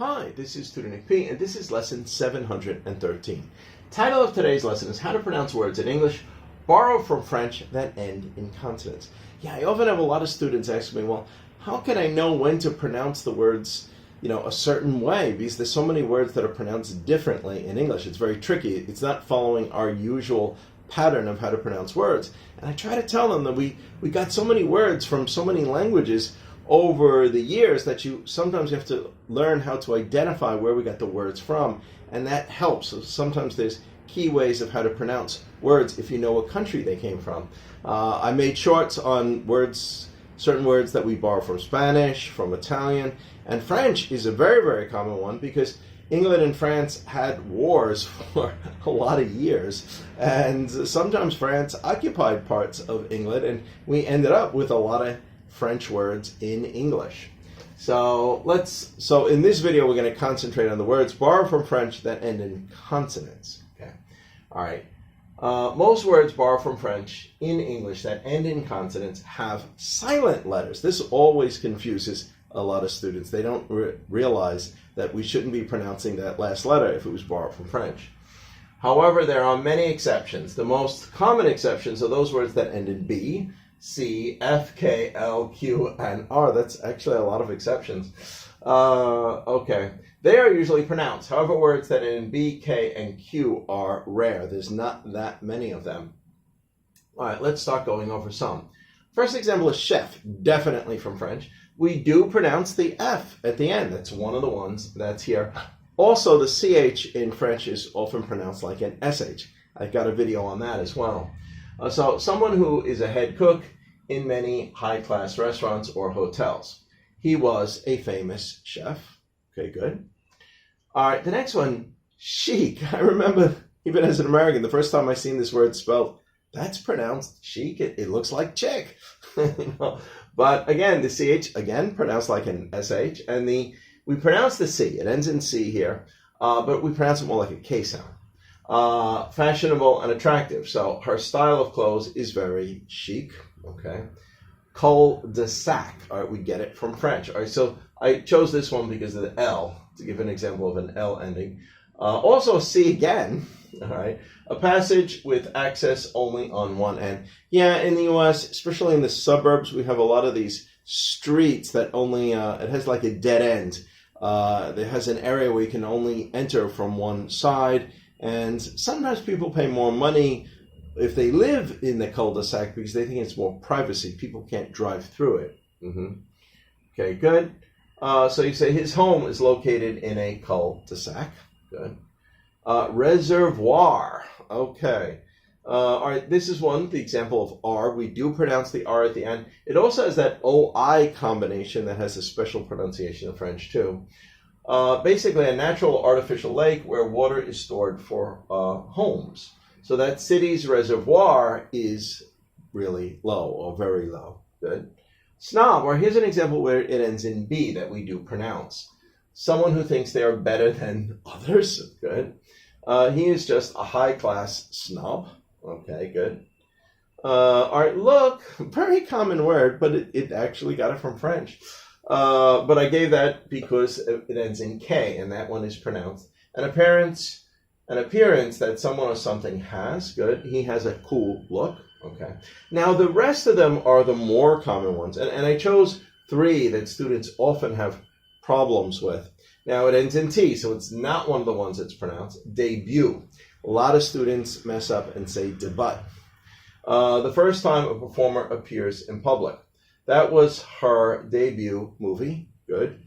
Hi, this is Tutor Nick P, and this is lesson 713. Title of today's lesson is How to Pronounce Words in English Borrowed from French that End in Consonants. Yeah, I often have a lot of students ask me, well, how can I know when to pronounce the words, a certain way? Because there's so many words that are pronounced differently in English. It's very tricky. It's not following our usual pattern of how to pronounce words. And I try to tell them that we got so many words from so many languages over the years that you sometimes have to learn how to identify where we got the words from, and that helps. So sometimes there's key ways of how to pronounce words if you know what country they came from. I made shorts on certain words that we borrow from Spanish, from Italian, and French is a very, very common one because England and France had wars for a lot of years, and sometimes France occupied parts of England, and we ended up with a lot of French words in English. So in this video we're going to concentrate on the words borrowed from French that end in consonants. Okay. All right. Most words borrowed from French in English that end in consonants have silent letters. This always confuses a lot of students. They don't realize that we shouldn't be pronouncing that last letter if it was borrowed from French. However, there are many exceptions. The most common exceptions are those words that end in B, C, F, K, L, Q, and R. That's actually a lot of exceptions. Okay. They are usually pronounced. However, words that end in B, K, and Q are rare. There's not that many of them. All right, let's start going over some. First example is chef, definitely from French. We do pronounce the F at the end. That's one of the ones that's here. Also, the CH in French is often pronounced like an SH. I've got a video on that as well. So someone who is a head cook in many high-class restaurants or hotels. He was a famous chef. Okay, good. All right, the next one, chic. I remember, even as an American, the first time I seen this word spelled, that's pronounced chic. It looks like chick. But again, the CH, again, pronounced like an SH. And we pronounce the C. It ends in C here, but we pronounce it more like a K sound. Fashionable and attractive. So her style of clothes is very chic. Okay. Cul-de-sac. All right, we get it from French. All right, so I chose this one because of the L, to give an example of an L ending. Also C again. All right. A passage with access only on one end. Yeah, in the U.S., especially in the suburbs, we have a lot of these streets that only, it has like a dead end. It has an area where you can only enter from one side. And sometimes people pay more money if they live in the cul-de-sac because they think it's more privacy. People can't drive through it. Okay, good. So you say his home is located in a cul-de-sac. Good. Reservoir. Okay. All right, this is the example of R. We do pronounce the R at the end. It also has that OI combination that has a special pronunciation in French too. Basically a natural artificial lake where water is stored for homes. So that city's reservoir is really low or very low. Good. Snob, or here's an example where it ends in B that we do pronounce. Someone who thinks they are better than others. Good. He is just a high-class snob. Okay, good. All right, look, very common word, but it actually got it from French. But I gave that because it ends in K, and that one is pronounced. An appearance that someone or something has. Good. He has a cool look. Okay. Now, the rest of them are the more common ones, and I chose 3 that students often have problems with. Now, it ends in T, so it's not one of the ones that's pronounced. Debut. A lot of students mess up and say debut. The first time a performer appears in public. That was her debut movie. Good.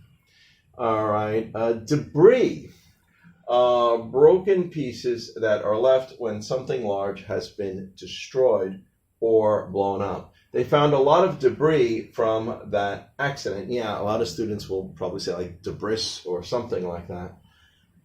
All right. Debris. Broken pieces that are left when something large has been destroyed or blown up. They found a lot of debris from that accident. Yeah, a lot of students will probably say like debris or something like that.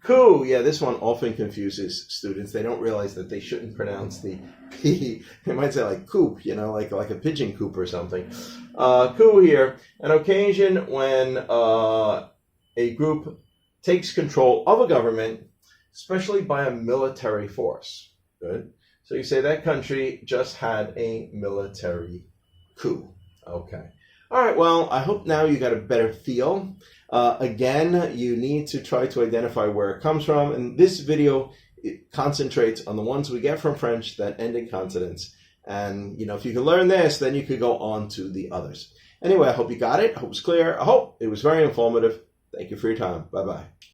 Coup. Yeah, this one often confuses students. They don't realize that they shouldn't pronounce the P. They might say like coop, like a pigeon coop or something. Coup here, an occasion when a group takes control of a government, especially by a military force. Good. So you say that country just had a military coup. Okay. All right, well, I hope now you got a better feel. Again, you need to try to identify where it comes from. And this video, it concentrates on the ones we get from French that end in consonants. And, if you can learn this, then you could go on to the others. Anyway, I hope you got it. I hope it's clear. I hope it was very informative. Thank you for your time. Bye-bye.